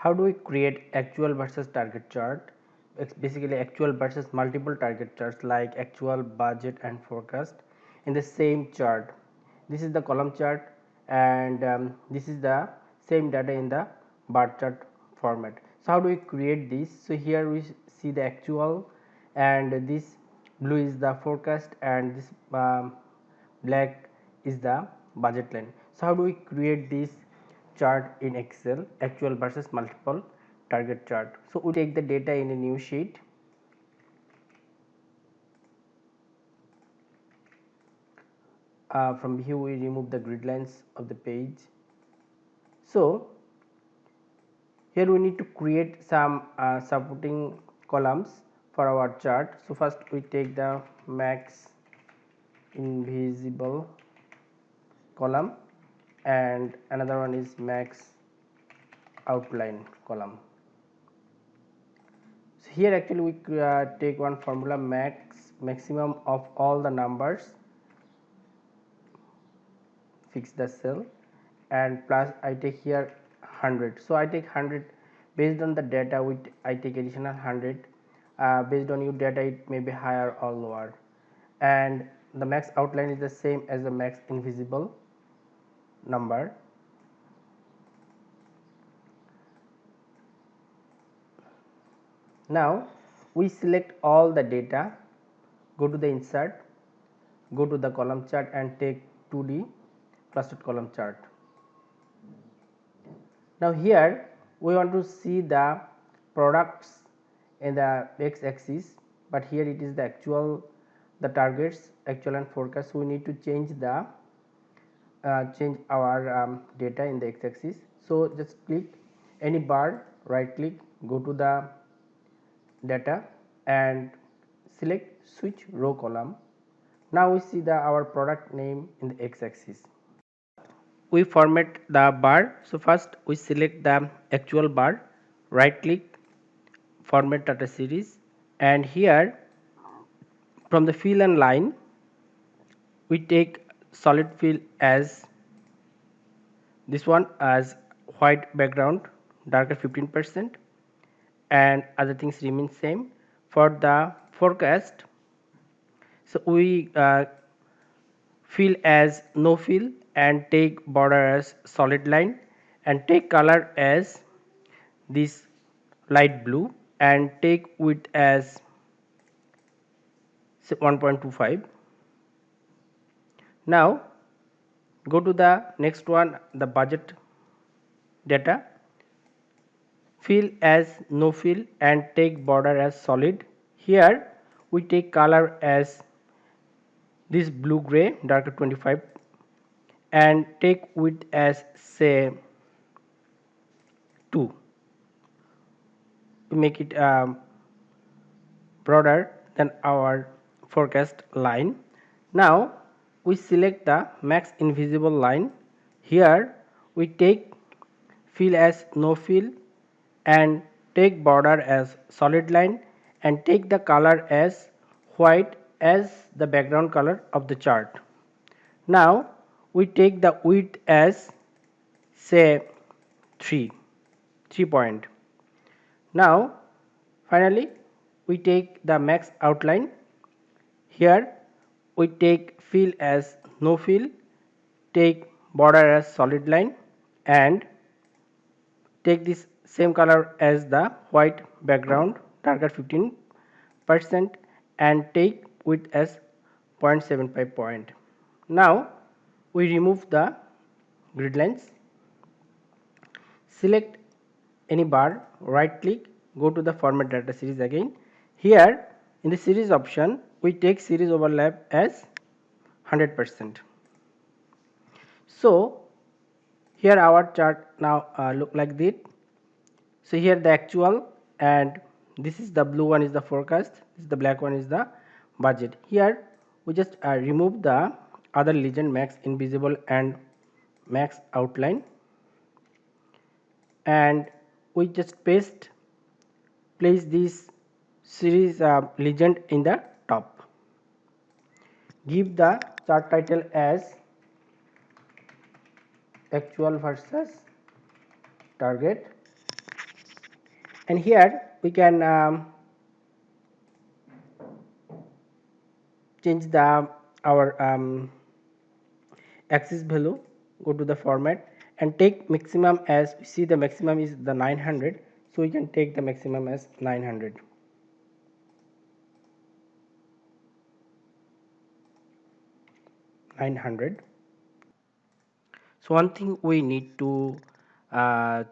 How do we create actual versus target chart? It's basically actual versus multiple target charts like actual, budget and forecast in the same chart. This is the column chart and this is the same data in the bar chart format. So how do we create this? So here we see the actual and this blue is the forecast and this black is the budget line. So how do we create this chart in Excel, actual versus multiple target chart? So we take the data in a new sheet. From here we remove the grid lines of the page. So here we need to create some supporting columns for our chart. So first we take the max invisible column and another one is max outline column. So here actually we take one formula maximum of all the numbers, fix the cell and plus I take here 100. So I take 100 based on the data I take additional 100 based on your data it may be higher or lower, and the max outline is the same as the max invisible number. Now we select all the data, go to the insert, go to the column chart and take 2D clustered column chart. Now here we want to see the products in the x axis, but here it is the actual, the targets, actual and forecast. So we need to change the change our data in the x axis. So just click any bar, right click, go to the data and select switch row column. Now we see the our product name in the x axis. We format the bar. So first we select the actual bar, right click, format data series, and here from the fill and line we take solid fill as this one as white background, darker 15%, and other things remain same. For the forecast, so we fill as no fill and take border as solid line and take color as this light blue and take width as 1.25. Now go to the next one, the budget data, fill as no fill and take border as solid. Here we take color as this blue gray, darker 25, and take width as say 2. We make it broader than our forecast line. Now we select the max invisible line. Here we take fill as no fill and take border as solid line and take the color as white as the background color of the chart. Now we take the width as say 3 point. Now finally we take the max outline. Here we take fill as no fill, take border as solid line and take this same color as the white background, darker 15%, and take width as 0.75 point. Now we remove the grid lines, select any bar, right click, go to the format data series again. Here in the series option we take series overlap as 100%. So here our chart now look like this. So here the actual and this is the blue one is the forecast, this is the black one is the budget. Here we just remove the other legend max invisible and max outline and we just place this series legend in the top. Give the chart title as actual versus target And here we can change the our axis value, go to the format and take maximum. As we see, the maximum is the 900, so we can take the maximum as 900. So one thing we need to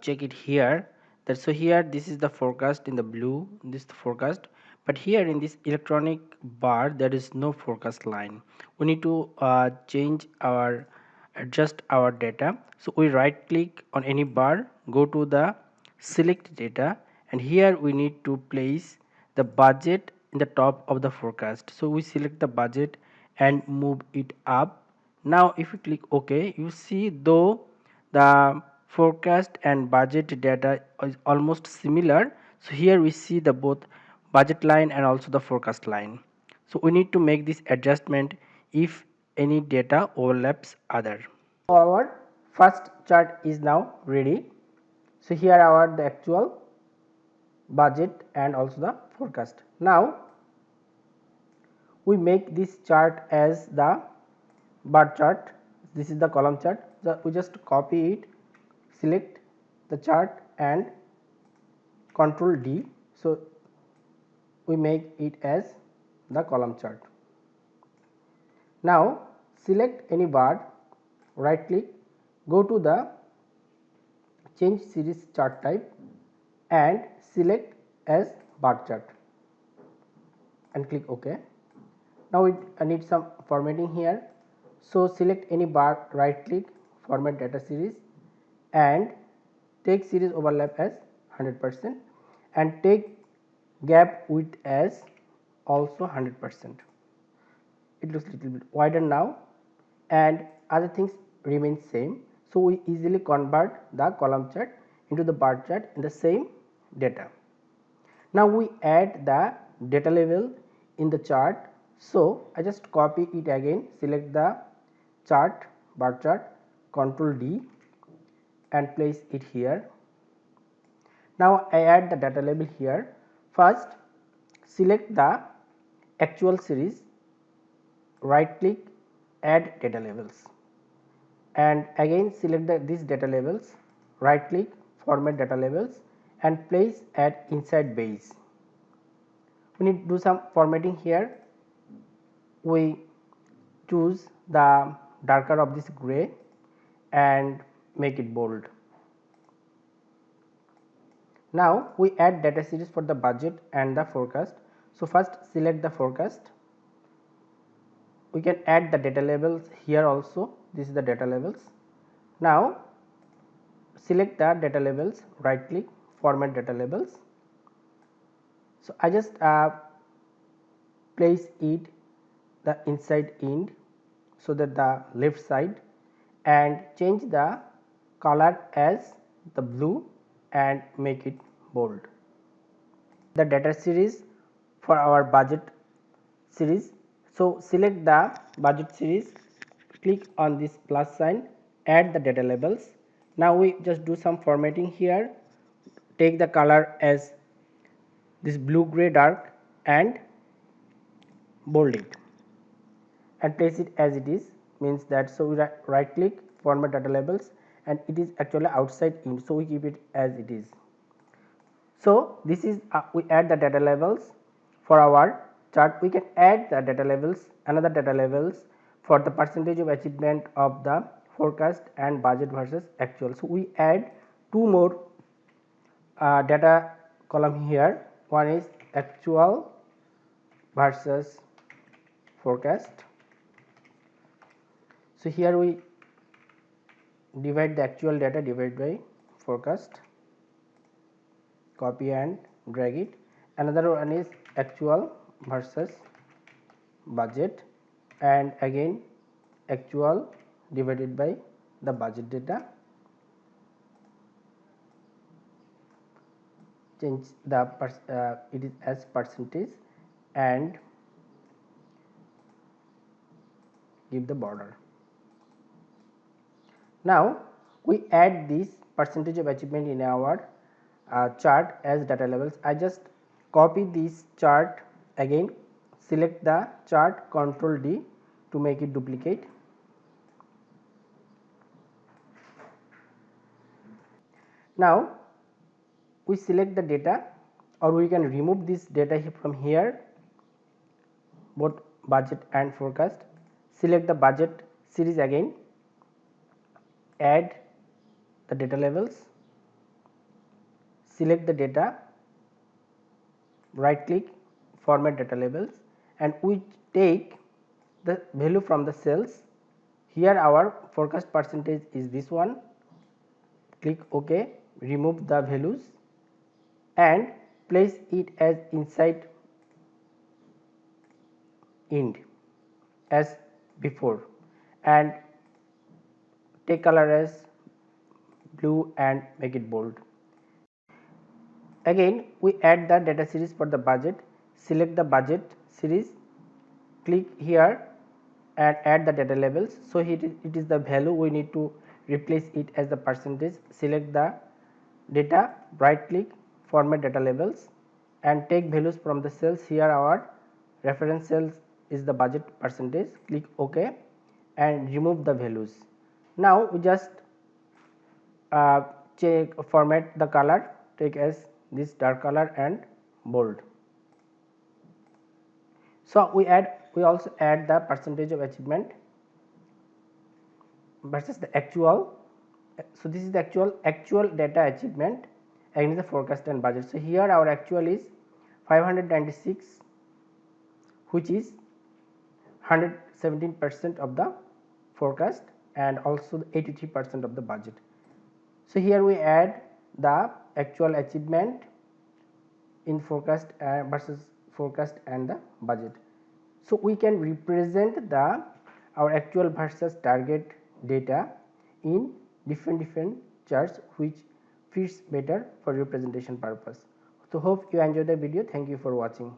check it here, that so here this is the forecast in the blue, this is the forecast, but here in this electronic bar there is no forecast line. We need to change our adjust our data. So we right click on any bar, go to the select data, and here we need to place the budget in the top of the forecast. So we select the budget and move it up. Now if you click OK, you see though the forecast and budget data is almost similar, so here we see the both budget line and also the forecast line. So we need to make this adjustment if any data overlaps other. So our first chart is now ready. So here are the actual, budget and also the forecast. Now we make this chart as the bar chart. This is the column chart. So we just copy it, select the chart and Control D. So we make it as the column chart. Now select any bar, right click, go to the change series chart type and select as bar chart and click OK. Now I need some formatting here. So select any bar, right click, format data series and take series overlap as 100% and take gap width as also 100%. It looks little bit wider now and other things remain same. So we easily convert the column chart into the bar chart in the same data. Now we add the data level in the chart. So I just copy it again, select the chart, bar chart, Control D and place it here. Now I add the data label here. First select the actual series, right click, add data labels and again select these data labels, right click, format data labels and place at inside base. We need to do some formatting here. We choose the darker of this gray and make it bold. Now we add data series for the budget and the forecast. So first select the forecast. We can add the data labels here also. This is the data labels. Now select the data labels, right click, format data labels. So I just place it the inside end, so that the left side, and change the color as the blue and make it bold. The data series for our budget series. So select the budget series, click on this plus sign, add the data labels. Now we just do some formatting here, take the color as this blue gray dark and bold it and place it as it is, means that. So we right click, format data labels and it is actually outside in, so we keep it as it is. So this is we add the data labels for our chart. We can add the data labels, another data labels for the percentage of achievement of the forecast and budget versus actual. So we add two more data column here. One is actual versus forecast. So here we divide the actual data divided by forecast, copy and drag it. Another one is actual versus budget and again actual divided by the budget data. Change the it is as percentage and give the border. Now we add this percentage of achievement in our chart as data labels. I just copy this chart again, select the chart, Control D to make it duplicate. Now we select the data, or we can remove this data from here, both budget and forecast. Select the budget series again, add the data labels, select the data, right click, format data labels, and we take the value from the cells. Here our forecast percentage is this one, click OK, remove the values and place it as inside end as before, and take color as blue and make it bold. Again we add the data series for the budget, select the budget series, click here and add the data labels. So it is the value, we need to replace it as the percentage. Select the data, right click, format data labels and take values from the cells. Here our reference cells is the budget percentage, click OK and remove the values. Now we just format the color, take as this dark color and bold. So we also add the percentage of achievement versus the actual. So this is the actual data achievement against the forecast and budget. So here our actual is 596, which is 117% of the forecast and also 83% of the budget. So here we add the actual achievement in forecast versus forecast and the budget. So we can represent the our actual versus target data in different charts, which fits better for representation purpose. So hope you enjoyed the video. Thank you for watching.